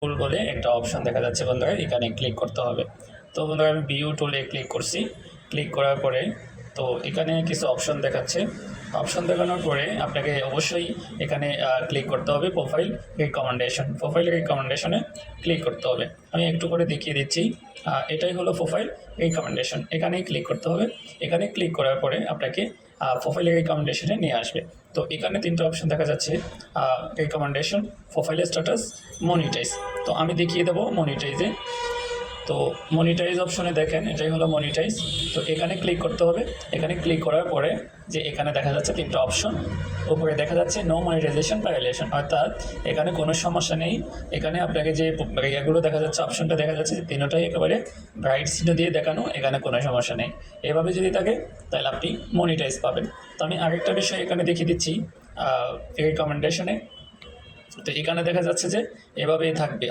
টুল বলে একটা অপশন দেখা যাচ্ছে বন্ধুরা, এখানে ক্লিক করতে হবে। তো বন্ধুরা আমি ভিউ টুলে ক্লিক করছি। ক্লিক করার পরে তো এখানে কিছু অপশন দেখাচ্ছে। অপশন দেখানোর পরে আপনাকে অবশ্যই এখানে ক্লিক করতে হবে প্রোফাইল রিকমেন্ডেশনে ক্লিক করতে হবে। আমি একটু করে দেখিয়ে দিচ্ছি। এটাই হলো প্রোফাইল রিকমেন্ডেশন, এখানেই ক্লিক করতে হবে। এখানে ক্লিক করার পরে আপনাকে প্রোফাইল রিকমেন্ডেশনে নিয়ে আসবে। তো এখানে তিনটা অপশন দেখা যাচ্ছে, রিকমেন্ডেশন, প্রোফাইল স্ট্যাটাস, মনিটাইজ। তো আমি দেখিয়ে দেবো মনিটাইজে। তো মনিটাইজ অপশনে দেখেন, এটাই হলো মনিটাইজ। তো এখানে ক্লিক করতে হবে। এখানে ক্লিক করার পরে যে এখানে দেখা যাচ্ছে তিনটা অপশন, উপরে দেখা যাচ্ছে নো মনিটাইজেশন ভায়োলেশন, অর্থাৎ এখানে কোনো সমস্যা নেই। এখানে আপনাকে যে এগুলো দেখা যাচ্ছে, অপশনটা দেখা যাচ্ছে, তিনটাই একেবারে ব্রাইট চিহ্ন দিয়ে দেখানো, এখানে কোনো সমস্যা নেই। এভাবে যদি থাকে তাহলে আপনি মনিটাইজ পাবেন। তো আমি আরেকটা বিষয় এখানে দেখিয়ে দিচ্ছি রিকমেন্ডেশনে। তো এখানে দেখা যাচ্ছে যে এভাবেই থাকবে।